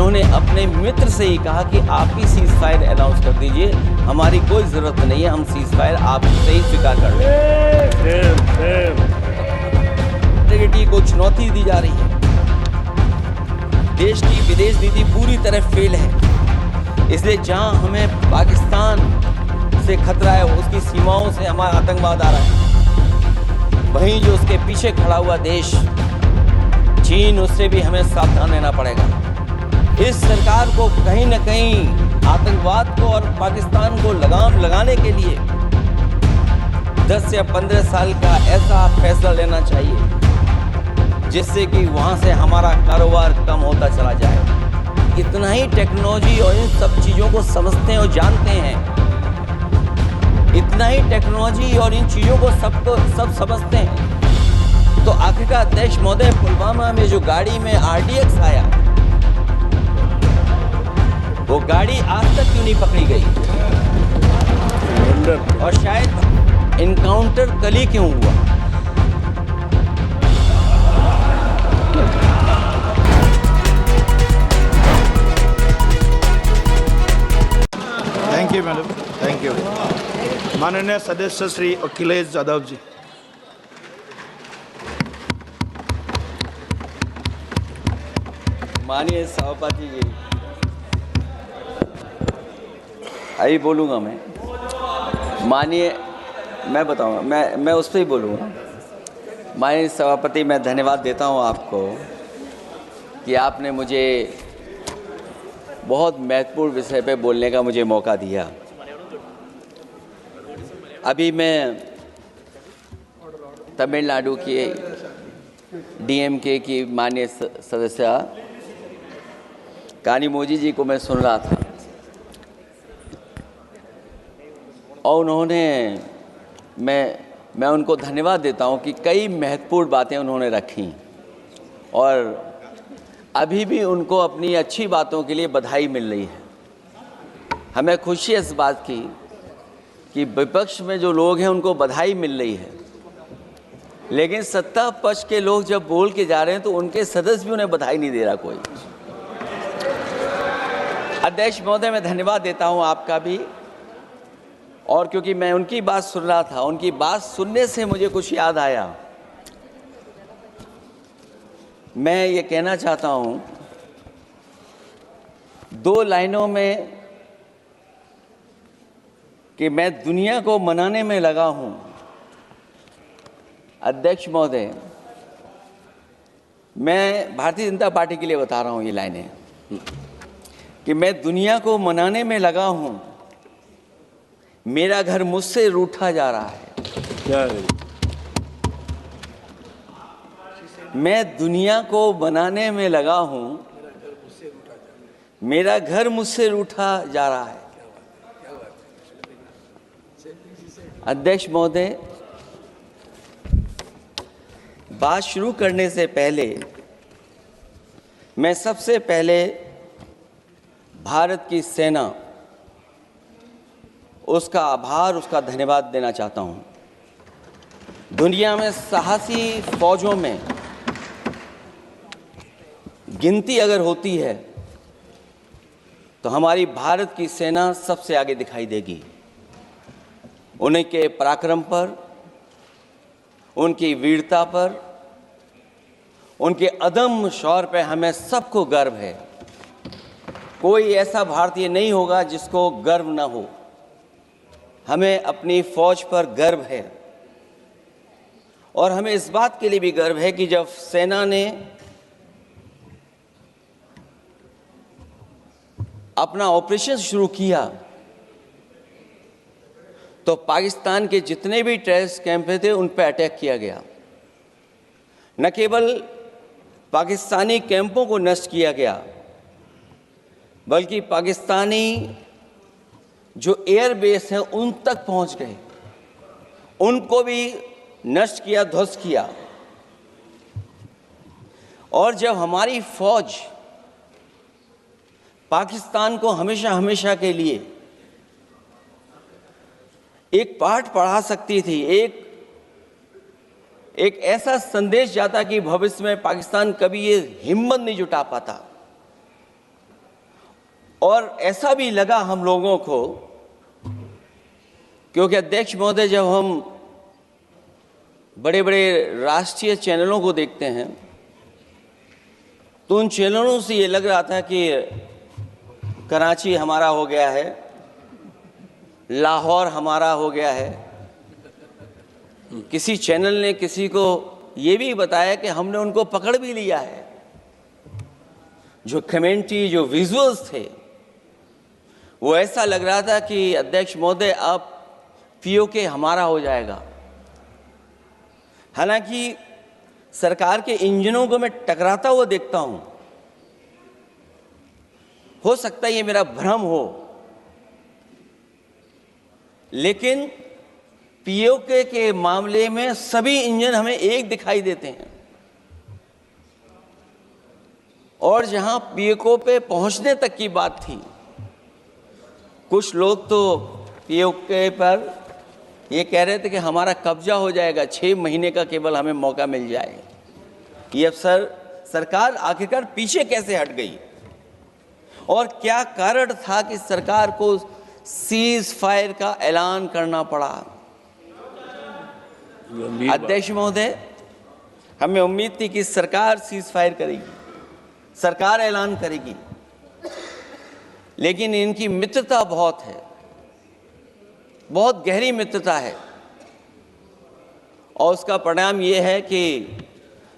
उन्होंने अपने मित्र से ही कहा कि आप ही सीज फायर अनाउंस कर दीजिए, हमारी कोई ज़रूरत नहीं है, हम सीज फायर आपसे ही स्वीकार कर लेंगे। को चुनौती दी जा रही है। देश की विदेश नीति पूरी तरह फेल है, इसलिए जहां हमें पाकिस्तान से खतरा है, उसकी सीमाओं से हमारा आतंकवाद आ रहा है, वहीं जो उसके पीछे खड़ा हुआ देश चीन, उससे भी हमें सावधान रहना पड़ेगा। इस सरकार को कहीं न कहीं आतंकवाद को और पाकिस्तान को लगाम लगाने के लिए 10 या 15 साल का ऐसा फैसला लेना चाहिए जिससे कि वहाँ से हमारा कारोबार कम होता चला जाए। इतना ही टेक्नोलॉजी और इन सब चीज़ों को समझते हैं और जानते हैं, इतना ही टेक्नोलॉजी और इन चीज़ों को सब समझते हैं, तो आखिरकार अध्यक्ष महोदय, पुलवामा में जो गाड़ी में RDX आया, वो गाड़ी आज तक क्यों नहीं पकड़ी गई? और शायद इनकाउंटर कल ही क्यों हुआ? Thank you madam, thank you. माननीय सदस्य श्री अखिलेश यादव जी। माननीय सभापति जी, अभी बोलूँगा मैं। माननीय, मैं बताऊँगा, मैं उस पर ही बोलूँगा। माननीय सभापति, मैं धन्यवाद देता हूँ आपको कि आपने मुझे बहुत महत्वपूर्ण विषय पे बोलने का मुझे मौका दिया। अभी मैं तमिलनाडु के DMK की माननीय सदस्य कानिमोझी जी को मैं सुन रहा था, और उन्होंने, मैं उनको धन्यवाद देता हूं कि कई महत्वपूर्ण बातें उन्होंने रखी, और अभी भी उनको अपनी अच्छी बातों के लिए बधाई मिल रही है। हमें खुशी है इस बात की कि विपक्ष में जो लोग हैं उनको बधाई मिल रही है, लेकिन सत्ता पक्ष के लोग जब बोल के जा रहे हैं तो उनके सदस्य भी उन्हें बधाई नहीं दे रहा कोई। अध्यक्ष महोदय, मैं धन्यवाद देता हूं आपका भी, और क्योंकि मैं उनकी बात सुन रहा था, उनकी बात सुनने से मुझे कुछ याद आया। मैं ये कहना चाहता हूं 2 लाइनों में कि मैं दुनिया को मनाने में लगा हूं। अध्यक्ष महोदय, मैं भारतीय जनता पार्टी के लिए बता रहा हूं ये लाइनें कि मैं दुनिया को मनाने में लगा हूं, मेरा घर मुझसे रूठा जा रहा है। मैं दुनिया को बनाने में लगा हूं, मेरा घर मुझसे रूठा जा रहा है। अध्यक्ष महोदय, बात शुरू करने से पहले मैं सबसे पहले भारत की सेना, उसका आभार, उसका धन्यवाद देना चाहता हूं। दुनिया में साहसी फौजों में गिनती अगर होती है तो हमारी भारत की सेना सबसे आगे दिखाई देगी। उनके पराक्रम पर, उनकी वीरता पर, उनके अदम्य शौर्य पर हमें सबको गर्व है। कोई ऐसा भारतीय नहीं होगा जिसको गर्व ना हो। हमें अपनी फौज पर गर्व है, और हमें इस बात के लिए भी गर्व है कि जब सेना ने अपना ऑपरेशन शुरू किया तो पाकिस्तान के जितने भी टेररिस्ट कैंप थे उन पर अटैक किया गया। न केवल पाकिस्तानी कैंपों को नष्ट किया गया, बल्कि पाकिस्तानी जो एयर बेस हैं उन तक पहुंच गए, उनको भी नष्ट किया, ध्वस्त किया। और जब हमारी फौज पाकिस्तान को हमेशा हमेशा के लिए एक पाठ पढ़ा सकती थी, एक ऐसा संदेश जाता कि भविष्य में पाकिस्तान कभी ये हिम्मत नहीं जुटा पाता, और ऐसा भी लगा हम लोगों को, क्योंकि अध्यक्ष महोदय, जब हम बड़े बड़े राष्ट्रीय चैनलों को देखते हैं तो उन चैनलों से ये लग रहा था कि कराची हमारा हो गया है, लाहौर हमारा हो गया है। किसी चैनल ने किसी को ये भी बताया कि हमने उनको पकड़ भी लिया है। जो कमेंट्री, जो विजुअल्स थे, वो ऐसा लग रहा था कि अध्यक्ष महोदय अब पीओके हमारा हो जाएगा। हालांकि सरकार के इंजनों को मैं टकराता हुआ देखता हूं। हो सकता है ये मेरा भ्रम हो, लेकिन पीओके के मामले में सभी इंजन हमें एक दिखाई देते हैं। और जहां पीओके पे पहुंचने तक की बात थी, कुछ लोग तो पीओके पर ये कह रहे थे कि हमारा कब्जा हो जाएगा, 6 महीने का केवल हमें मौका मिल जाए। ये अफसर सरकार आखिरकार पीछे कैसे हट गई और क्या कारण था कि सरकार को सीज फायर का ऐलान करना पड़ा? अध्यक्ष महोदय, हमें उम्मीद थी कि सरकार सीज फायर करेगी, सरकार ऐलान करेगी, लेकिन इनकी मित्रता बहुत है, बहुत गहरी मित्रता है। और उसका परिणाम ये है कि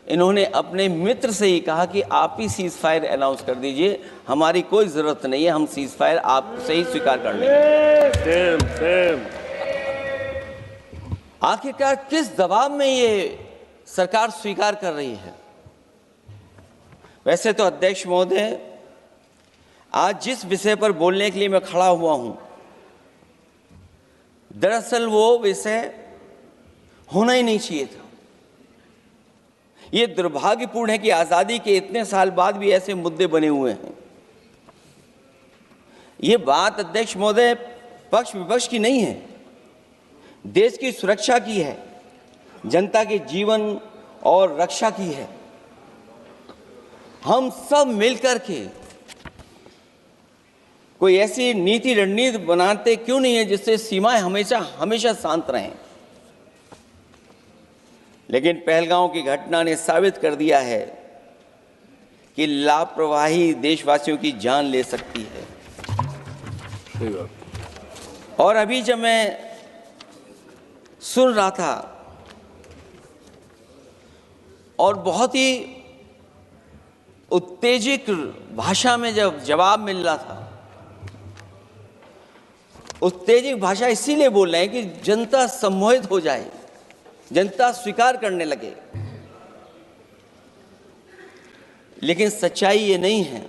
इन्होंने अपने मित्र से ही कहा कि आप ही सीज फायर अनाउंस कर दीजिए, हमारी कोई ज़रूरत नहीं है, हम सीज फायर आपसे ही स्वीकार कर लेंगे। आखिरकार किस दबाव में ये सरकार स्वीकार कर रही है? वैसे तो अध्यक्ष महोदय, आज जिस विषय पर बोलने के लिए मैं खड़ा हुआ हूं, दरअसल वो विषय होना ही नहीं चाहिए था। ये दुर्भाग्यपूर्ण है कि आज़ादी के इतने साल बाद भी ऐसे मुद्दे बने हुए हैं। ये बात अध्यक्ष महोदय पक्ष विपक्ष की नहीं है, देश की सुरक्षा की है, जनता के जीवन और रक्षा की है। हम सब मिलकर के कोई ऐसी नीति रणनीति बनाते क्यों नहीं है जिससे सीमाएं हमेशा शांत रहें। लेकिन पहलगांव की घटना ने साबित कर दिया है कि लापरवाही देशवासियों की जान ले सकती है। और अभी जब मैं सुन रहा था और बहुत ही उत्तेजित भाषा में जब जवाब मिल रहा था, उत्तेजित भाषा इसीलिए बोल रहे हैं कि जनता सम्मोहित हो जाए, जनता स्वीकार करने लगे। लेकिन सच्चाई ये नहीं है।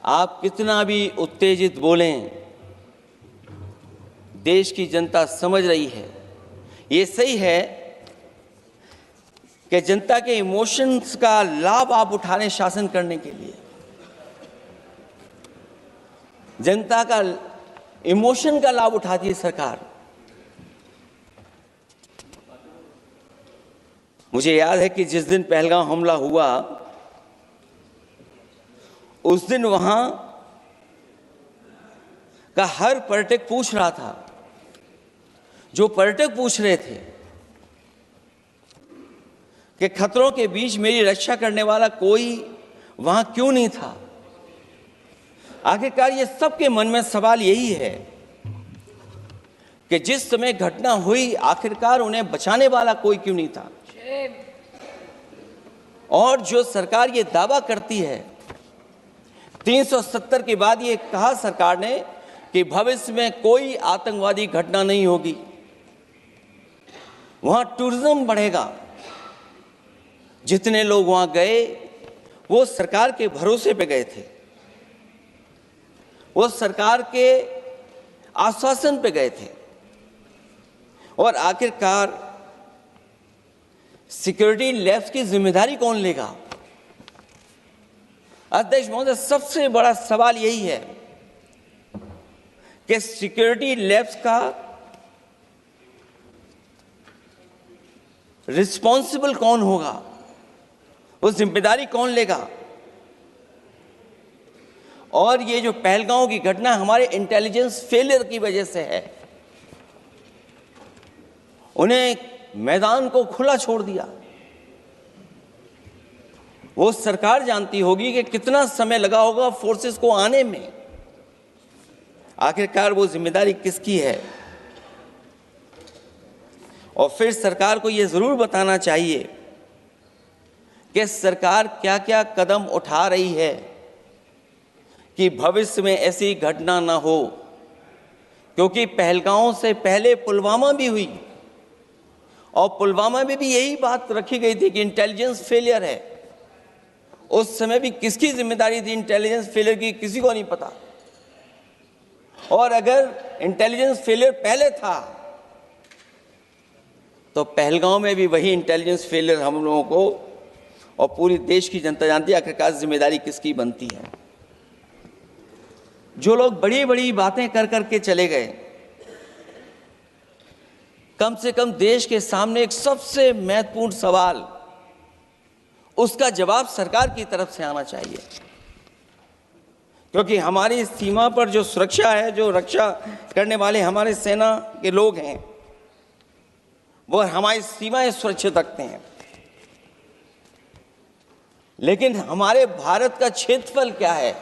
आप कितना भी उत्तेजित बोलें, देश की जनता समझ रही है। ये सही है कि जनता के इमोशंस का लाभ आप उठा रहे हैं शासन करने के लिए। जनता का इमोशन का लाभ उठाती है सरकार। मुझे याद है कि जिस दिन पहलगाम हमला हुआ, उस दिन वहां का हर पर्यटक पूछ रहा था, जो पर्यटक पूछ रहे थे कि खतरों के बीच मेरी रक्षा करने वाला कोई वहां क्यों नहीं था। आखिरकार ये सबके मन में सवाल यही है कि जिस समय घटना हुई, आखिरकार उन्हें बचाने वाला कोई क्यों नहीं था। और जो सरकार ये दावा करती है, 370 के बाद ये कहा सरकार ने कि भविष्य में कोई आतंकवादी घटना नहीं होगी, वहां टूरिज्म बढ़ेगा। जितने लोग वहां गए वो सरकार के भरोसे पे गए थे, वो सरकार के आश्वासन पे गए थे। और आखिरकार सिक्योरिटी लैब्स की जिम्मेदारी कौन लेगा? अध्यक्ष महोदय, सबसे बड़ा सवाल यही है कि सिक्योरिटी लैब्स का रिस्पॉन्सिबल कौन होगा, वो जिम्मेदारी कौन लेगा? और ये जो पहलगांव की घटना हमारे इंटेलिजेंस फेलियर की वजह से है। उन्हें मैदान को खुला छोड़ दिया। वो सरकार जानती होगी कि कितना समय लगा होगा फोर्सेस को आने में। आखिरकार वो जिम्मेदारी किसकी है? और फिर सरकार को ये जरूर बताना चाहिए कि सरकार क्या क्या कदम उठा रही है कि भविष्य में ऐसी घटना ना हो, क्योंकि पहलगांव से पहले पुलवामा भी हुई और पुलवामा में भी यही बात रखी गई थी कि इंटेलिजेंस फेलियर है। उस समय भी किसकी जिम्मेदारी थी इंटेलिजेंस फेलियर की? किसी को नहीं पता। और अगर इंटेलिजेंस फेलियर पहले था तो पहलगांव में भी वही इंटेलिजेंस फेलियर हम लोगों को और पूरी देश की जनता जानती है आखिरकार जिम्मेदारी किसकी बनती है। जो लोग बड़ी बड़ी बातें कर करके चले गए, कम से कम देश के सामने एक सबसे महत्वपूर्ण सवाल, उसका जवाब सरकार की तरफ से आना चाहिए। क्योंकि हमारी सीमा पर जो सुरक्षा है, जो रक्षा करने वाले हमारे सेना के लोग हैं, वो हमारी सीमाएं सुरक्षित रखते हैं। लेकिन हमारे भारत का क्षेत्रफल क्या है?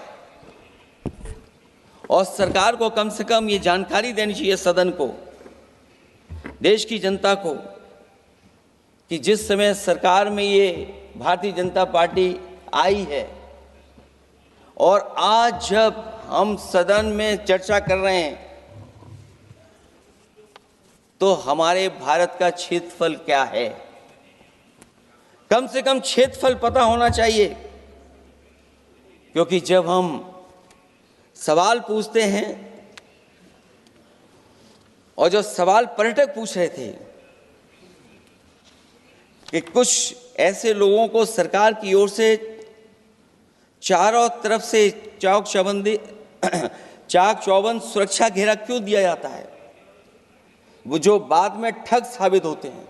और सरकार को कम से कम ये जानकारी देनी चाहिए सदन को, देश की जनता को, कि जिस समय सरकार में ये भारतीय जनता पार्टी आई है और आज जब हम सदन में चर्चा कर रहे हैं तो हमारे भारत का क्षेत्रफल क्या है? कम से कम क्षेत्रफल पता होना चाहिए। क्योंकि जब हम सवाल पूछते हैं, और जो सवाल पर्यटक पूछ रहे थे कि कुछ ऐसे लोगों को सरकार की ओर से चारों तरफ से चाक चौबंद सुरक्षा घेरा क्यों दिया जाता है, वो जो बाद में ठग साबित होते हैं,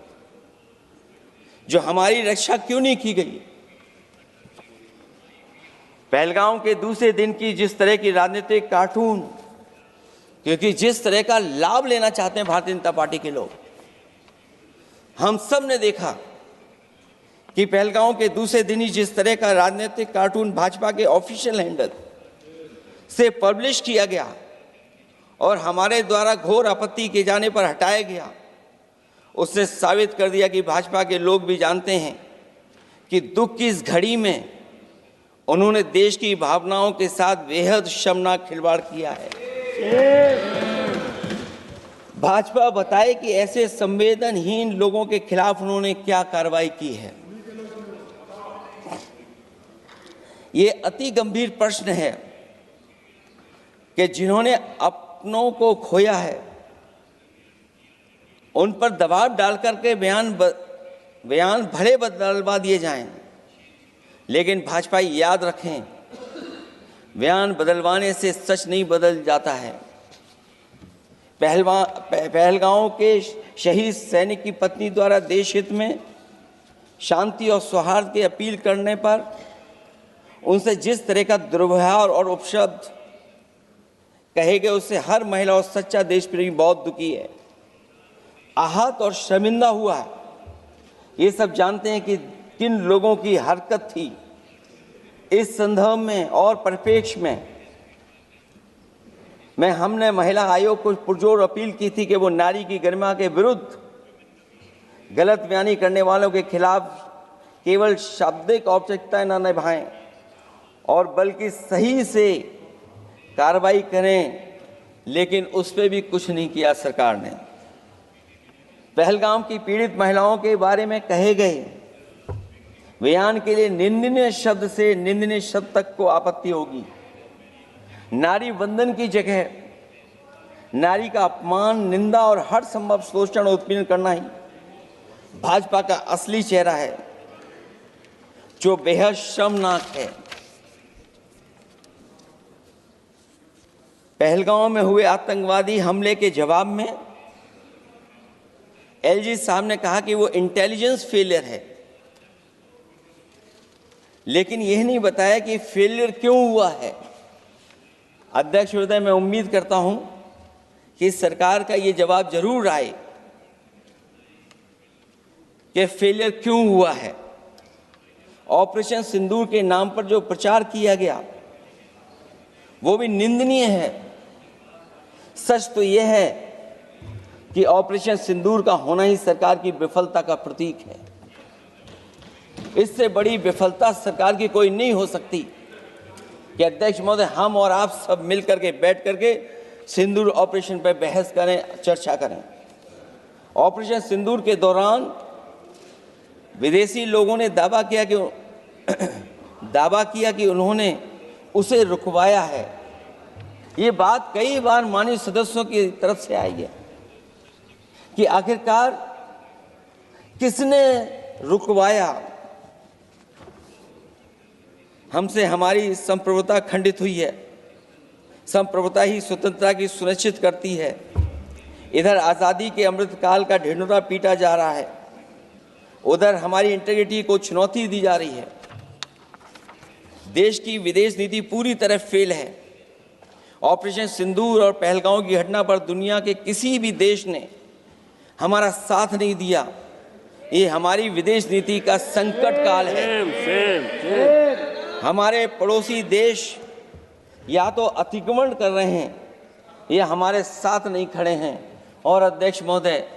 जो हमारी रक्षा क्यों नहीं की गई? पहलगांव के दूसरे दिन की जिस तरह की राजनीतिक कार्टून, क्योंकि जिस तरह का लाभ लेना चाहते हैं भारतीय जनता पार्टी के लोग, हम सब ने देखा कि पहलगांव के दूसरे दिन ही जिस तरह का राजनीतिक कार्टून भाजपा के ऑफिशियल हैंडल से पब्लिश किया गया और हमारे द्वारा घोर आपत्ति किए जाने पर हटाया गया, उसने साबित कर दिया कि भाजपा के लोग भी जानते हैं कि दुख की इस घड़ी में उन्होंने देश की भावनाओं के साथ बेहद शर्मनाक खिलवाड़ किया है। भाजपा बताए कि ऐसे संवेदनहीन लोगों के खिलाफ उन्होंने क्या कार्रवाई की है। ये अति गंभीर प्रश्न है कि जिन्होंने अपनों को खोया है उन पर दबाव डालकर के बयान भले बदलवा दिए जाएं, लेकिन भाजपा याद रखें, बयान बदलवाने से सच नहीं बदल जाता है। पहलगांव के शहीद सैनिक की पत्नी द्वारा देश हित में शांति और सौहार्द की अपील करने पर उनसे जिस तरह का दुर्व्यवहार और उपशब्द कहे गए, उससे हर महिला और सच्चा देश प्रेमी बहुत दुखी है, आहत और शर्मिंदा हुआ है। ये सब जानते हैं कि किन लोगों की हरकत थी। इस संदर्भ में और परिप्रेक्ष्य में हमने महिला आयोग को पुरजोर अपील की थी कि वो नारी की गरिमा के विरुद्ध गलत बयानी करने वालों के खिलाफ केवल शाब्दिक औपचारिकताएं न निभाएं और बल्कि सही से कार्रवाई करें, लेकिन उस पर भी कुछ नहीं किया सरकार ने। पहलगाम की पीड़ित महिलाओं के बारे में कहे गए बयान के लिए निंदनीय शब्द से निंदनीय शब्द तक को आपत्ति होगी। नारी वंदन की जगह नारी का अपमान, निंदा और हर संभव शोषण उत्पीड़न करना ही भाजपा का असली चेहरा है, जो बेहद शर्मनाक है। पहलगांव में हुए आतंकवादी हमले के जवाब में एलजी साहब ने कहा कि वो इंटेलिजेंस फेलियर है, लेकिन यह नहीं बताया कि फेलियर क्यों हुआ है। अध्यक्ष महोदय, मैं उम्मीद करता हूं कि सरकार का ये जवाब जरूर आए कि फेलियर क्यों हुआ है। ऑपरेशन सिंदूर के नाम पर जो प्रचार किया गया वो भी निंदनीय है। सच तो यह है कि ऑपरेशन सिंदूर का होना ही सरकार की विफलता का प्रतीक है। इससे बड़ी विफलता सरकार की कोई नहीं हो सकती कि अध्यक्ष महोदय, हम और आप सब मिलकर के बैठ करके सिंदूर ऑपरेशन पर बहस करें, चर्चा करें। ऑपरेशन सिंदूर के दौरान विदेशी लोगों ने दावा किया कि उन्होंने उसे रुकवाया है। ये बात कई बार माननीय सदस्यों की तरफ से आई है कि आखिरकार किसने रुकवाया। हमसे हमारी संप्रभुता खंडित हुई है। संप्रभुता ही स्वतंत्रता की सुनिश्चित करती है। इधर आज़ादी के अमृत काल का ढिंढोरा पीटा जा रहा है, उधर हमारी इंटीग्रिटी को चुनौती दी जा रही है। देश की विदेश नीति पूरी तरह फेल है। ऑपरेशन सिंदूर और पहलगांव की घटना पर दुनिया के किसी भी देश ने हमारा साथ नहीं दिया। ये हमारी विदेश नीति का संकट काल है। हमारे पड़ोसी देश या तो अतिक्रमण कर रहे हैं या हमारे साथ नहीं खड़े हैं। और अध्यक्ष महोदय,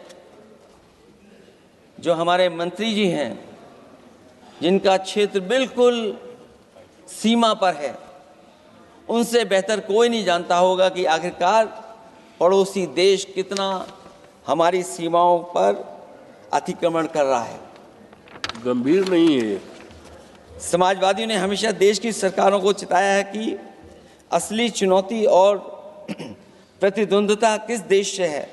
जो हमारे मंत्री जी हैं, जिनका क्षेत्र बिल्कुल सीमा पर है, उनसे बेहतर कोई नहीं जानता होगा कि आखिरकार पड़ोसी देश कितना हमारी सीमाओं पर अतिक्रमण कर रहा है। गंभीर नहीं है। समाजवादियों ने हमेशा देश की सरकारों को चिताया है कि असली चुनौती और प्रतिद्वंद्विता किस देश से है,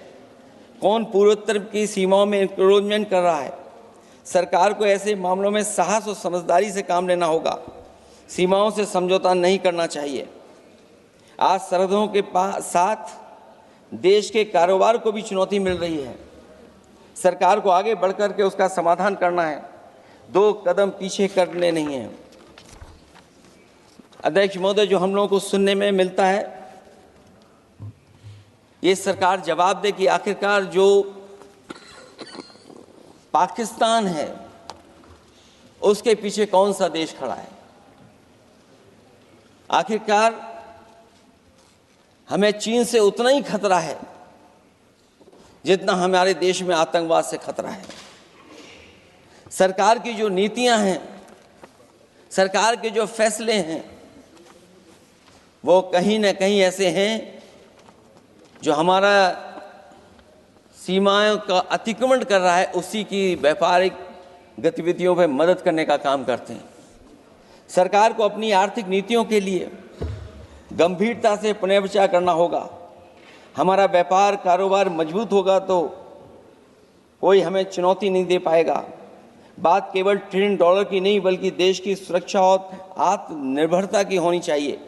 कौन पूर्वोत्तर की सीमाओं में इंक्रोचमेंट कर रहा है। सरकार को ऐसे मामलों में साहस और समझदारी से काम लेना होगा। सीमाओं से समझौता नहीं करना चाहिए। आज सरहदों के साथ देश के कारोबार को भी चुनौती मिल रही है। सरकार को आगे बढ़कर के उसका समाधान करना है, 2 कदम पीछे करने नहीं है। अध्यक्ष महोदय, जो हम लोगों को सुनने में मिलता है, ये सरकार जवाब दे कि आखिरकार जो पाकिस्तान है उसके पीछे कौन सा देश खड़ा है। आखिरकार हमें चीन से उतना ही खतरा है जितना हमारे देश में आतंकवाद से खतरा है। सरकार की जो नीतियां हैं, सरकार के जो फैसले हैं, वो कहीं न कहीं ऐसे हैं जो हमारा सीमाओं का अतिक्रमण कर रहा है, उसी की व्यापारिक गतिविधियों में मदद करने का काम करते हैं। सरकार को अपनी आर्थिक नीतियों के लिए गंभीरता से पुनर्विचार करना होगा। हमारा व्यापार कारोबार मजबूत होगा तो कोई हमें चुनौती नहीं दे पाएगा। बात केवल $1 ट्रिलियन की नहीं, बल्कि देश की सुरक्षा और आत्मनिर्भरता की होनी चाहिए।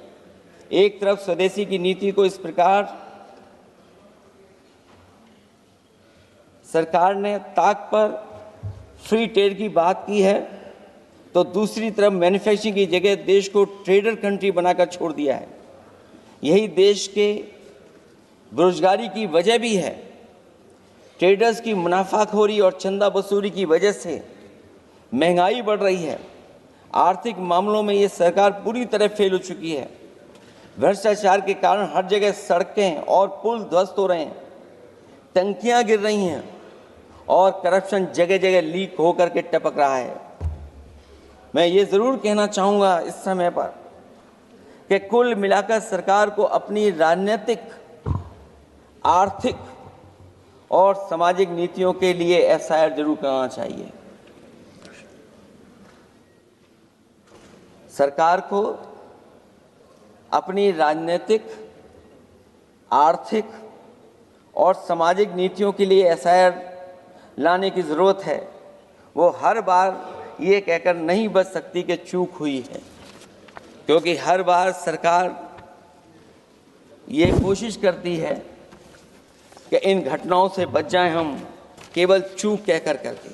एक तरफ स्वदेशी की नीति को इस प्रकार सरकार ने ताक पर फ्री ट्रेड की बात की है, तो दूसरी तरफ मैन्युफैक्चरिंग की जगह देश को ट्रेडर कंट्री बनाकर छोड़ दिया है। यही देश के बेरोजगारी की वजह भी है। ट्रेडर्स की मुनाफाखोरी और चंदा वसूली की वजह से महंगाई बढ़ रही है। आर्थिक मामलों में ये सरकार पूरी तरह फेल हो चुकी है। भ्रष्टाचार के कारण हर जगह सड़कें और पुल ध्वस्त हो रहे हैं, टंकियां गिर रही हैं और करप्शन जगह जगह लीक होकर के टपक रहा है। मैं ये ज़रूर कहना चाहूँगा इस समय पर कि कुल मिलाकर सरकार को अपनी राजनीतिक, आर्थिक और सामाजिक नीतियों के लिए एफआईआर जरूर करना चाहिए। सरकार को अपनी राजनीतिक, आर्थिक और सामाजिक नीतियों के लिए एफआईआर लाने की ज़रूरत है। वो हर बार ये कहकर नहीं बच सकती कि चूक हुई है, क्योंकि हर बार सरकार ये कोशिश करती है कि इन घटनाओं से बच जाएं हम, केवल चूक कहकर करके।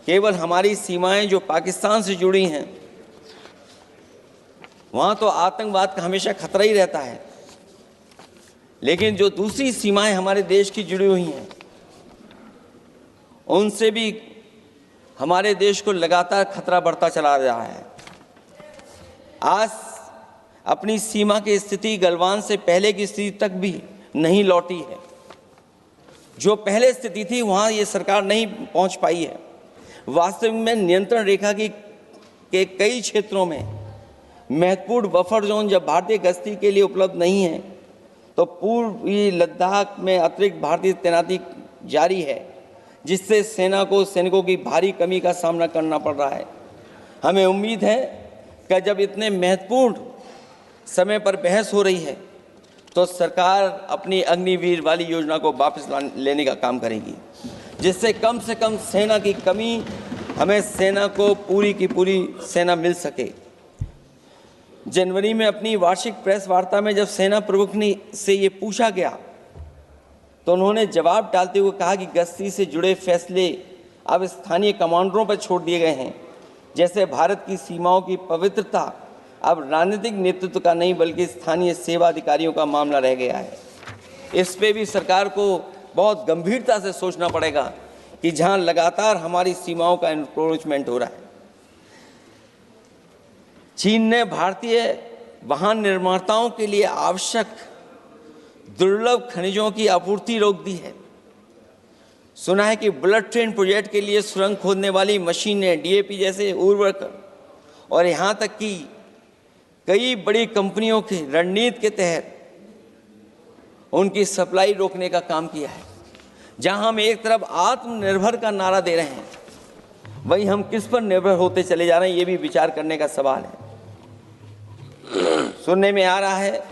केवल हमारी सीमाएं जो पाकिस्तान से जुड़ी हैं वहाँ तो आतंकवाद का हमेशा खतरा ही रहता है, लेकिन जो दूसरी सीमाएं हमारे देश की जुड़ी हुई हैं, उनसे भी हमारे देश को लगातार खतरा बढ़ता चला रहा है। आज अपनी सीमा की स्थिति गलवान से पहले की स्थिति तक भी नहीं लौटी है। जो पहले स्थिति थी वहाँ ये सरकार नहीं पहुँच पाई है। वास्तविक में नियंत्रण रेखा के कई क्षेत्रों में महत्वपूर्ण बफर जोन जब भारतीय गश्ती के लिए उपलब्ध नहीं है, तो पूर्वी लद्दाख में अतिरिक्त भारतीय तैनाती जारी है, जिससे सेना को सैनिकों की भारी कमी का सामना करना पड़ रहा है। हमें उम्मीद है कि जब इतने महत्वपूर्ण समय पर बहस हो रही है, तो सरकार अपनी अग्निवीर वाली योजना को वापस लेने का काम करेगी, जिससे कम से कम सेना की कमी, हमें सेना को पूरी की पूरी सेना मिल सके। जनवरी में अपनी वार्षिक प्रेस वार्ता में जब सेना प्रमुख ने से ये पूछा गया, तो उन्होंने जवाब डालते हुए कहा कि गश्ती से जुड़े फैसले अब स्थानीय कमांडरों पर छोड़ दिए गए हैं। जैसे भारत की सीमाओं की पवित्रता अब राजनीतिक नेतृत्व का नहीं बल्कि स्थानीय सेवा अधिकारियों का मामला रह गया है। इस पे भी सरकार को बहुत गंभीरता से सोचना पड़ेगा कि जहां लगातार हमारी सीमाओं का एनक्रोचमेंट हो रहा है। चीन ने भारतीय वाहन निर्माताओं के लिए आवश्यक दुर्लभ खनिजों की आपूर्ति रोक दी है। सुना है कि बुलेट ट्रेन प्रोजेक्ट के लिए सुरंग खोदने वाली मशीनें, डीएपी जैसे उर्वरक और यहाँ तक कि कई बड़ी कंपनियों की रणनीति के तहत उनकी सप्लाई रोकने का काम किया है। जहां हम एक तरफ आत्मनिर्भर का नारा दे रहे हैं, वहीं हम किस पर निर्भर होते चले जा रहे हैं, ये भी विचार करने का सवाल है। सुनने में आ रहा है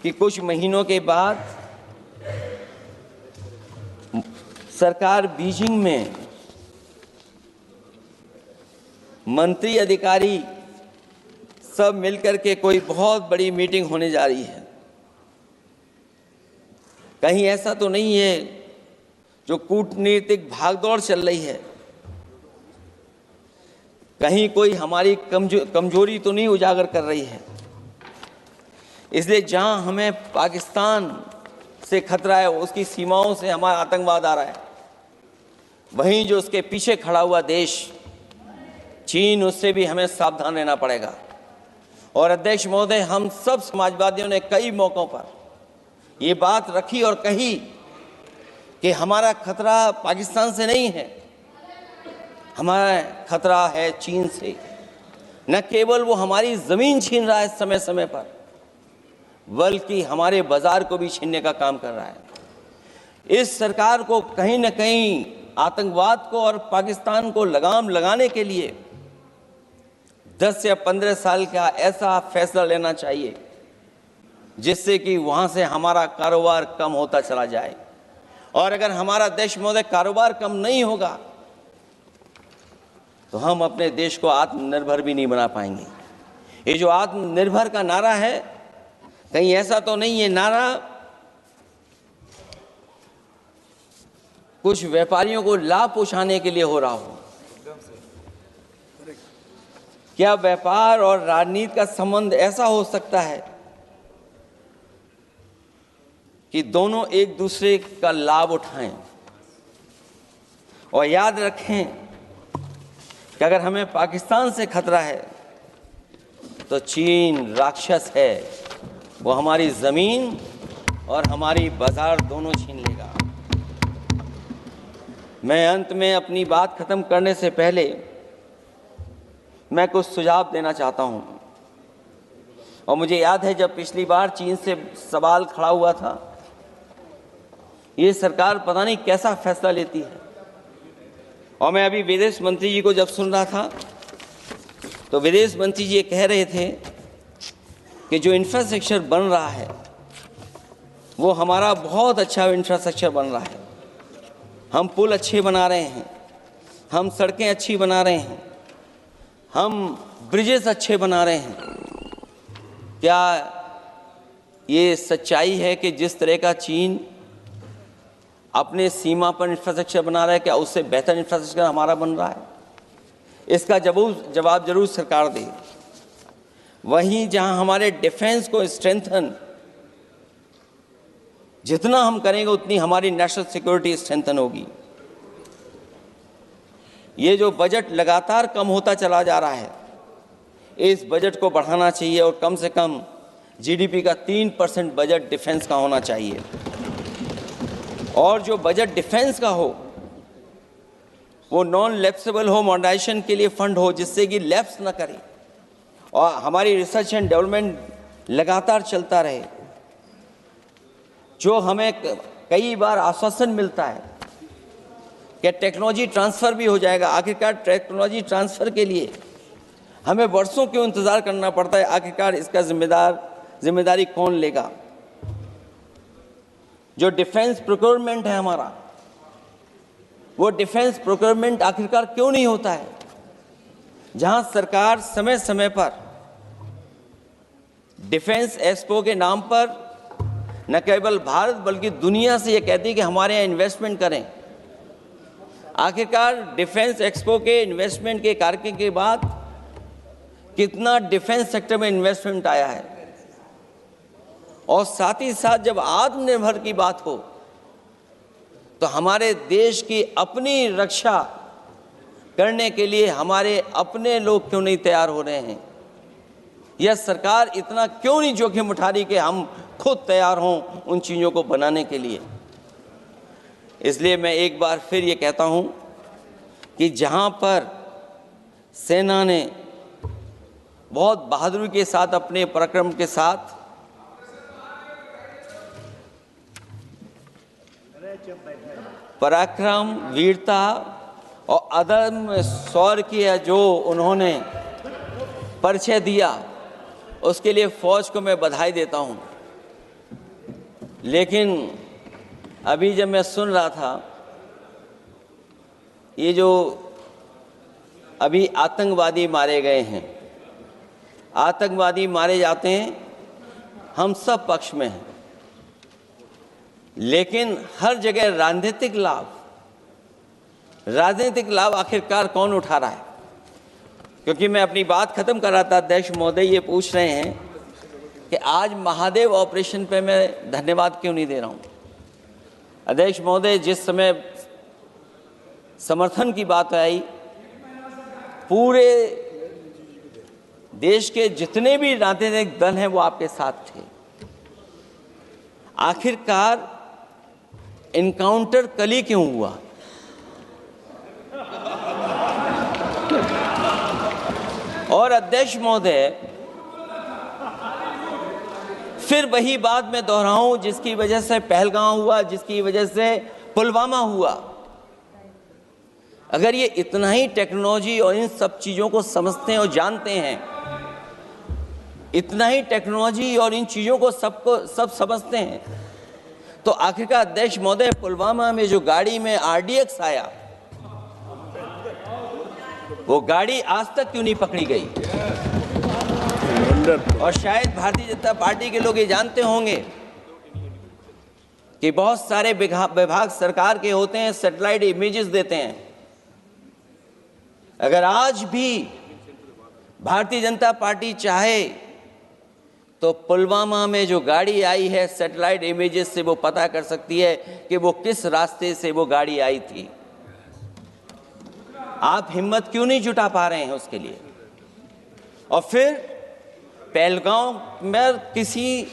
कि कुछ महीनों के बाद सरकार बीजिंग में मंत्री अधिकारी सब मिलकर के कोई बहुत बड़ी मीटिंग होने जा रही है। कहीं ऐसा तो नहीं है जो कूटनीतिक भागदौड़ चल रही है, कहीं कोई हमारी कमजोरी तो नहीं उजागर कर रही है। इसलिए जहां हमें पाकिस्तान से खतरा है, उसकी सीमाओं से हमारा आतंकवाद आ रहा है, वहीं जो उसके पीछे खड़ा हुआ देश चीन, उससे भी हमें सावधान रहना पड़ेगा। और अध्यक्ष महोदय, हम सब समाजवादियों ने कई मौकों पर ये बात रखी और कही कि हमारा खतरा पाकिस्तान से नहीं है, हमारा खतरा है चीन से। न केवल वो हमारी ज़मीन छीन रहा है समय समय पर, बल्कि हमारे बाजार को भी छीनने का काम कर रहा है। इस सरकार को कहीं न कहीं आतंकवाद को और पाकिस्तान को लगाम लगाने के लिए 10 या 15 साल का ऐसा फैसला लेना चाहिए जिससे कि वहाँ से हमारा कारोबार कम होता चला जाए। और अगर हमारा देश महोदय कारोबार कम नहीं होगा, तो हम अपने देश को आत्मनिर्भर भी नहीं बना पाएंगे। ये जो आत्मनिर्भर का नारा है, कहीं ऐसा तो नहीं है नारा कुछ व्यापारियों को लाभ पहुंचाने के लिए हो रहा हो। क्या व्यापार और राजनीति का संबंध ऐसा हो सकता है कि दोनों एक दूसरे का लाभ उठाएं? और याद रखें कि अगर हमें पाकिस्तान से खतरा है, तो चीन राक्षस है, वो हमारी ज़मीन और हमारी बाजार दोनों छीन लेगा। मैं अंत में अपनी बात ख़त्म करने से पहले मैं कुछ सुझाव देना चाहता हूं। और मुझे याद है जब पिछली बार चीन से सवाल खड़ा हुआ था, ये सरकार पता नहीं कैसा फैसला लेती है। और मैं अभी विदेश मंत्री जी को जब सुन रहा था, तो विदेश मंत्री जी ये कह रहे थे कि जो इंफ्रास्ट्रक्चर बन रहा है वो हमारा बहुत अच्छा इंफ्रास्ट्रक्चर बन रहा है। हम पुल अच्छे बना रहे हैं, हम सड़कें अच्छी बना रहे हैं, हम ब्रिजेस अच्छे बना रहे हैं। क्या ये सच्चाई है कि जिस तरह का चीन अपने सीमा पर इंफ्रास्ट्रक्चर बना रहा है, क्या उससे बेहतर इंफ्रास्ट्रक्चर हमारा बन रहा है? इसका जवाब जरूर सरकार दे। वहीं जहां हमारे डिफेंस को स्ट्रेंथन जितना हम करेंगे उतनी हमारी नेशनल सिक्योरिटी स्ट्रेंथन होगी। ये जो बजट लगातार कम होता चला जा रहा है, इस बजट को बढ़ाना चाहिए और कम से कम जीडीपी का 3% बजट डिफेंस का होना चाहिए। और जो बजट डिफेंस का हो वो नॉन लैप्सेबल हो, मॉडर्नाइजेशन के लिए फंड हो जिससे कि लैप्स ना करे और हमारी रिसर्च एंड डेवलपमेंट लगातार चलता रहे। जो हमें कई बार आश्वासन मिलता है कि टेक्नोलॉजी ट्रांसफ़र भी हो जाएगा, आखिरकार टेक्नोलॉजी ट्रांसफ़र के लिए हमें वर्षों क्यों इंतज़ार करना पड़ता है? आखिरकार इसका जिम्मेदारी कौन लेगा? जो डिफेंस प्रोक्योरमेंट है हमारा, वो डिफेंस प्रोक्योरमेंट आखिरकार क्यों नहीं होता है? जहां सरकार समय समय पर डिफेंस एक्सपो के नाम पर न केवल भारत बल्कि दुनिया से ये कहती है कि हमारे यहाँ इन्वेस्टमेंट करें। आखिरकार डिफेंस एक्सपो के इन्वेस्टमेंट के कार्यक्रम के बाद कितना डिफेंस सेक्टर में इन्वेस्टमेंट आया है? और साथ ही साथ जब आत्मनिर्भर की बात हो तो हमारे देश की अपनी रक्षा करने के लिए हमारे अपने लोग क्यों नहीं तैयार हो रहे हैं? यह सरकार इतना क्यों नहीं जोखिम उठा रही कि हम खुद तैयार हों उन चीज़ों को बनाने के लिए? इसलिए मैं एक बार फिर ये कहता हूं कि जहां पर सेना ने बहुत बहादुरी के साथ अपने पराक्रम के साथ पराक्रम, वीरता और अदम्य शौर्य की जो उन्होंने परिचय दिया, उसके लिए फौज को मैं बधाई देता हूं। लेकिन अभी जब मैं सुन रहा था ये जो अभी आतंकवादी मारे गए हैं, आतंकवादी मारे जाते हैं, हम सब पक्ष में हैं, लेकिन हर जगह राजनीतिक लाभ आखिरकार कौन उठा रहा है? क्योंकि मैं अपनी बात खत्म कर रहा था, अध्यक्ष महोदय ये पूछ रहे हैं कि आज महादेव ऑपरेशन पे मैं धन्यवाद क्यों नहीं दे रहा हूं? अध्यक्ष महोदय, जिस समय समर्थन की बात आई, पूरे देश के जितने भी राजनीतिक दल हैं वो आपके साथ थे। आखिरकार इनकाउंटर कल ही क्यों हुआ? और अध्यक्ष महोदय, फिर वही बात मैं दोहराऊं जिसकी वजह से पहलगांव हुआ, जिसकी वजह से पुलवामा हुआ। अगर ये इतना ही टेक्नोलॉजी और इन सब चीज़ों को समझते हैं और जानते हैं, इतना ही टेक्नोलॉजी और इन चीज़ों को सब समझते हैं, तो आखिरकार अध्यक्ष महोदय पुलवामा में जो गाड़ी में RDX आया, वो गाड़ी आज तक क्यों नहीं पकड़ी गई? और शायद भारतीय जनता पार्टी के लोग ये जानते होंगे कि बहुत सारे विभाग सरकार के होते हैं, सैटेलाइट इमेजेस देते हैं। अगर आज भी भारतीय जनता पार्टी चाहे तो पुलवामा में जो गाड़ी आई है, सैटेलाइट इमेजेस से वो पता कर सकती है कि वो किस रास्ते से वो गाड़ी आई थी। आप हिम्मत क्यों नहीं जुटा पा रहे हैं उसके लिए? और फिर पहलगांव में किसी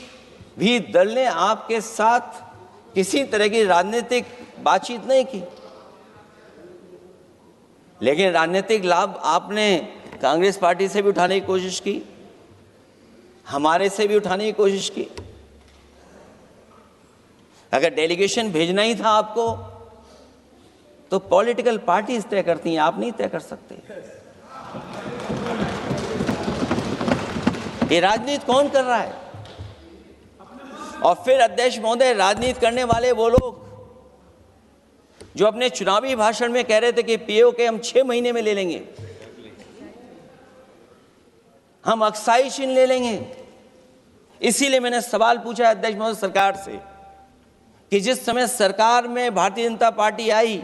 भी दल ने आपके साथ किसी तरह की राजनीतिक बातचीत नहीं की, लेकिन राजनीतिक लाभ आपने कांग्रेस पार्टी से भी उठाने की कोशिश की, हमारे से भी उठाने की कोशिश की। अगर डेलीगेशन भेजना ही था आपको तो पॉलिटिकल पार्टीज तय करती हैं, आप नहीं तय कर सकते। ये राजनीति कौन कर रहा है? और फिर अध्यक्ष महोदय, राजनीति करने वाले वो लोग जो अपने चुनावी भाषण में कह रहे थे कि POK हम 6 महीने में ले लेंगे, हम अक्साई चिन्ह ले लेंगे। इसीलिए मैंने सवाल पूछा अध्यक्ष महोदय सरकार से कि जिस समय सरकार में भारतीय जनता पार्टी आई,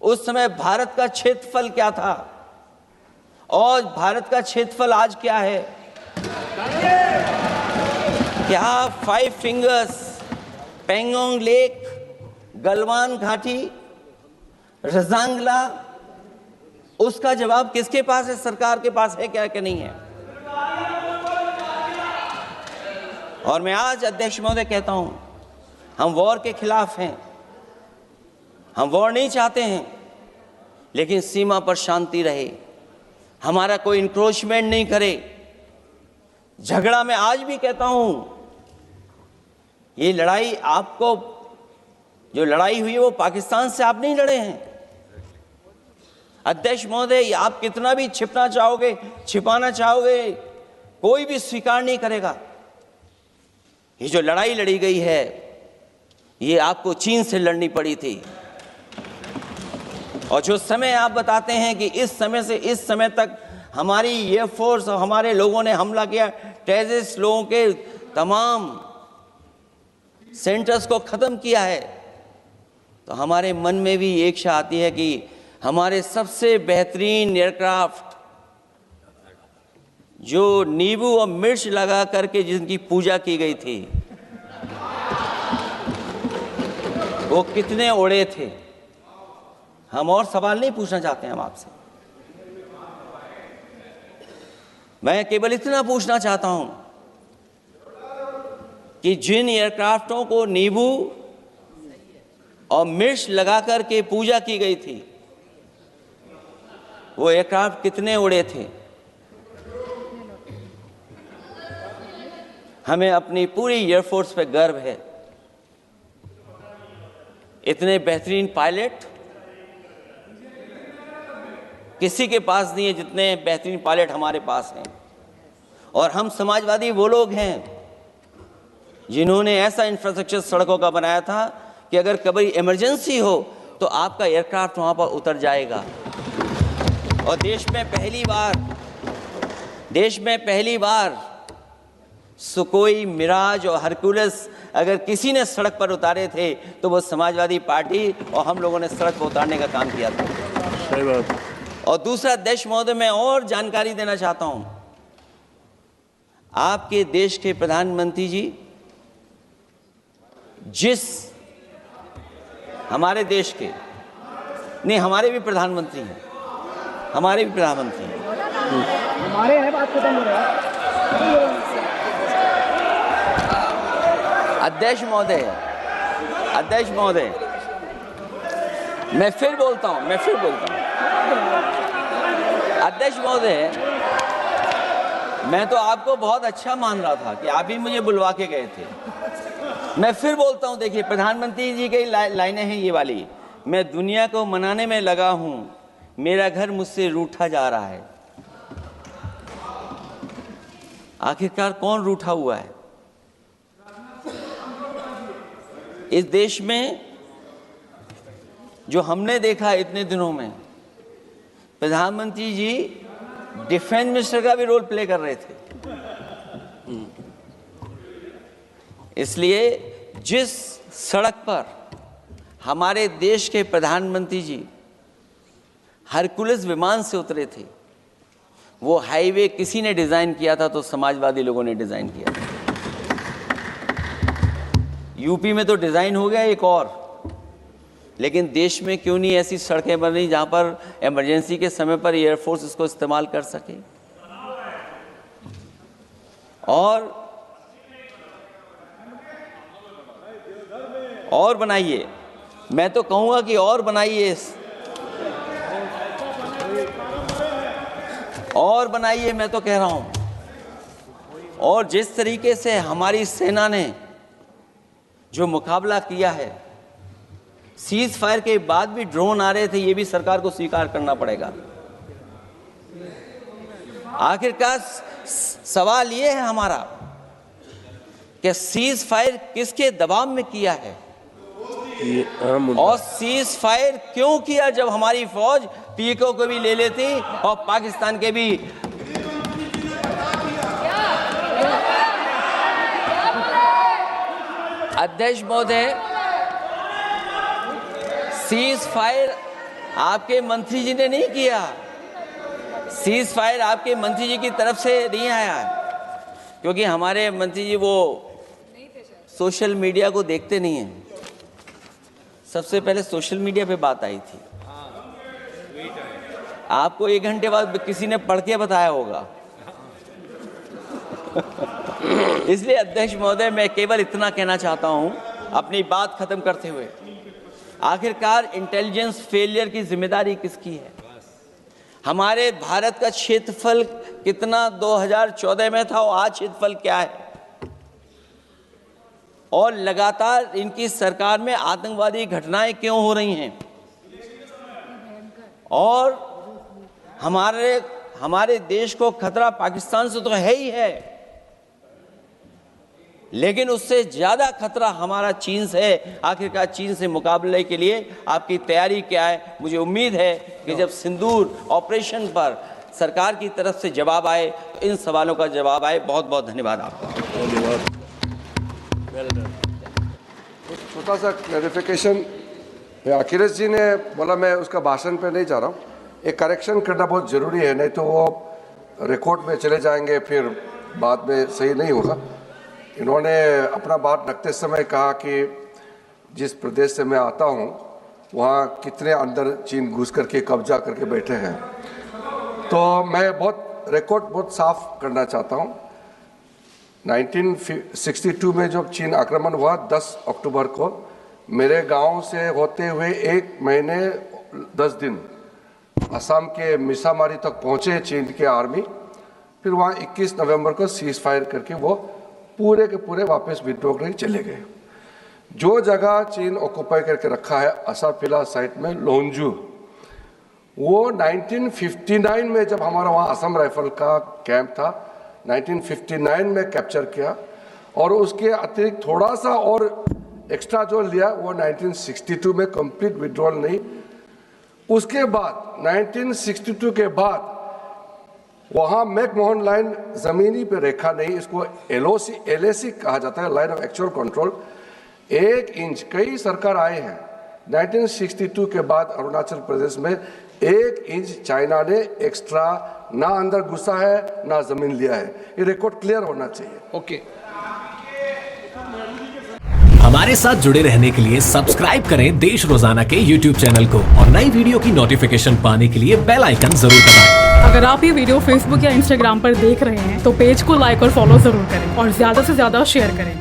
उस समय भारत का क्षेत्रफल क्या था और भारत का क्षेत्रफल आज क्या है? क्या 5 फिंगर्स, पेंगोंग लेक, गलवान घाटी, रजांगला, उसका जवाब किसके पास है? सरकार के पास है क्या कि नहीं है? और मैं आज अध्यक्ष महोदय कहता हूं, हम वॉर के खिलाफ हैं, हम वॉर नहीं चाहते हैं, लेकिन सीमा पर शांति रहे, हमारा कोई इंक्रोचमेंट नहीं करे। झगड़ा मैं आज भी कहता हूं, ये लड़ाई आपको, जो लड़ाई हुई है वो पाकिस्तान से आप नहीं लड़े हैं। अध्यक्ष महोदय, आप कितना भी छिपना चाहोगे, छिपाना चाहोगे, कोई भी स्वीकार नहीं करेगा। ये जो लड़ाई लड़ी गई है, ये आपको चीन से लड़नी पड़ी थी। और जो समय आप बताते हैं कि इस समय से इस समय तक हमारी एयरफोर्स और हमारे लोगों ने हमला किया, टेररिस्ट लोगों के तमाम सेंटर्स को ख़त्म किया है, तो हमारे मन में भी एक इच्छा आती है कि हमारे सबसे बेहतरीन एयरक्राफ्ट, जो नींबू और मिर्च लगा करके जिनकी पूजा की गई थी, वो कितने उड़े थे। हम और सवाल नहीं पूछना चाहते हैं हम आपसे, मैं केवल इतना पूछना चाहता हूं कि जिन एयरक्राफ्टों को नींबू और मिर्च लगा करके पूजा की गई थी, वो एयरक्राफ्ट कितने उड़े थे। हमें अपनी पूरी एयरफोर्स पे गर्व है। इतने बेहतरीन पायलट किसी के पास नहीं है जितने बेहतरीन पायलट हमारे पास हैं। और हम समाजवादी वो लोग हैं जिन्होंने ऐसा इंफ्रास्ट्रक्चर सड़कों का बनाया था कि अगर कभी इमरजेंसी हो तो आपका एयरक्राफ्ट वहां पर उतर जाएगा। और देश में पहली बार सुकोई, मिराज और हरकुलस अगर किसी ने सड़क पर उतारे थे तो वो समाजवादी पार्टी और हम लोगों ने सड़क पर उतारने का काम किया था। सही बात। और दूसरा, अध्यक्ष महोदय, मैं और जानकारी देना चाहता हूं, आपके देश के प्रधानमंत्री जी, जिस हमारे देश के नहीं, हमारे भी प्रधानमंत्री हैं, हमारे हैं बात खत्म हो रहा है। अध्यक्ष महोदय, मैं फिर बोलता हूं। अध्यक्ष महोदय, मैं तो आपको बहुत अच्छा मान रहा था कि आप ही मुझे बुलवा के गए थे। मैं फिर बोलता हूं, देखिए, प्रधानमंत्री जी की लाइनें हैं ये वाली, मैं दुनिया को मनाने में लगा हूं, मेरा घर मुझसे रूठा जा रहा है। आखिरकार कौन रूठा हुआ है? इस देश में जो हमने देखा इतने दिनों में, प्रधानमंत्री जी डिफेंस मिनिस्टर का भी रोल प्ले कर रहे थे। इसलिए जिस सड़क पर हमारे देश के प्रधानमंत्री जी हरकुलस विमान से उतरे थे, वो हाईवे किसी ने डिजाइन किया था? तो समाजवादी लोगों ने डिजाइन किया था। यूपी में तो डिजाइन हो गया एक और, लेकिन देश में क्यों नहीं ऐसी सड़कें बन रही जहां पर इमरजेंसी के समय पर एयरफोर्स इसको इस्तेमाल कर सके? और बनाइए, मैं तो कहूंगा कि और बनाइए, मैं तो कह रहा हूं। और जिस तरीके से हमारी सेना ने जो मुकाबला किया है, सीज फायर के बाद भी ड्रोन आ रहे थे, ये भी सरकार को स्वीकार करना पड़ेगा। आखिरकार सवाल ये है हमारा कि सीज फायर किसके दबाव में किया है, और सीज फायर क्यों किया जब हमारी फौज पीओके को भी ले लेती और पाकिस्तान के भी। अध्यक्ष महोदय, सीज फायर आपके मंत्री जी ने नहीं किया, सीज फायर आपके मंत्री जी की तरफ से नहीं आया, क्योंकि हमारे मंत्री जी वो सोशल मीडिया को देखते नहीं हैं। सबसे पहले सोशल मीडिया पे बात आई थी, आपको 1 घंटे बाद किसी ने पढ़ के बताया होगा। इसलिए अध्यक्ष महोदय, मैं केवल इतना कहना चाहता हूं अपनी बात खत्म करते हुए, आखिरकार इंटेलिजेंस फेलियर की जिम्मेदारी किसकी है? हमारे भारत का क्षेत्रफल कितना 2014 में था और आज क्षेत्रफल क्या है? और लगातार इनकी सरकार में आतंकवादी घटनाएं क्यों हो रही हैं? और हमारे देश को खतरा पाकिस्तान से तो है ही है, लेकिन उससे ज्यादा खतरा हमारा चीन से है। आखिरकार चीन से मुकाबले के लिए आपकी तैयारी क्या है? मुझे उम्मीद है कि जब सिंदूर ऑपरेशन पर सरकार की तरफ से जवाब आए तो इन सवालों का जवाब आए। बहुत बहुत धन्यवाद आपका। धन्यवाद। छोटा सा क्लैरिफिकेशन, अखिलेश जी ने बोला, मैं उसका भाषण पे नहीं जा रहा हूँ। एक करेक्शन करना बहुत ज़रूरी है, नहीं तो वो रिकॉर्ड में चले जाएंगे, फिर बाद में सही नहीं होगा। इन्होंने अपना बात रखते समय कहा कि जिस प्रदेश से मैं आता हूँ वहाँ कितने अंदर चीन घुस करके कब्जा करके बैठे हैं। तो मैं रिकॉर्ड बहुत साफ करना चाहता हूँ। 1962 में जब चीन आक्रमण हुआ 10 अक्टूबर को, मेरे गांव से होते हुए 1 महीने 10 दिन असम के मिसामारी तक पहुंचे चीन के आर्मी। फिर वहाँ 21 नवंबर को सीज फायर करके वो पूरे के पूरे वापस विड्रॉ करके चले गए। जो जगह चीन ऑक्युपाई करके रखा है असाफिला साइट में लोंजू, वो 1959 में जब हमारा वहाँ असम राइफल का कैंप था 1959 में कैप्चर किया, और उसके अतिरिक्त थोड़ा सा और एक्स्ट्रा जो लिया वो 1962 में कंप्लीट विड्रॉल नहीं। उसके बाद 1962 के बाद वहाँ मैकमोहन लाइन ज़मीनी पे रेखा नहीं, इसको LAC कहा जाता है, line of actual control. 1 inch, कई सरकार आए हैं 1962 के बाद अरुणाचल प्रदेश में 1 इंच चाइना ने एक्स्ट्रा ना अंदर घुसा है ना जमीन लिया है। ये रिकॉर्ड क्लियर होना चाहिए। ओके। हमारे साथ जुड़े रहने के लिए सब्सक्राइब करें देश रोजाना के YouTube चैनल को और नई वीडियो की नोटिफिकेशन पाने के लिए बेल आइकन जरूर दबाएं। अगर आप ये वीडियो Facebook या Instagram पर देख रहे हैं तो पेज को लाइक और फॉलो जरूर करें और ज्यादा से ज्यादा शेयर करें।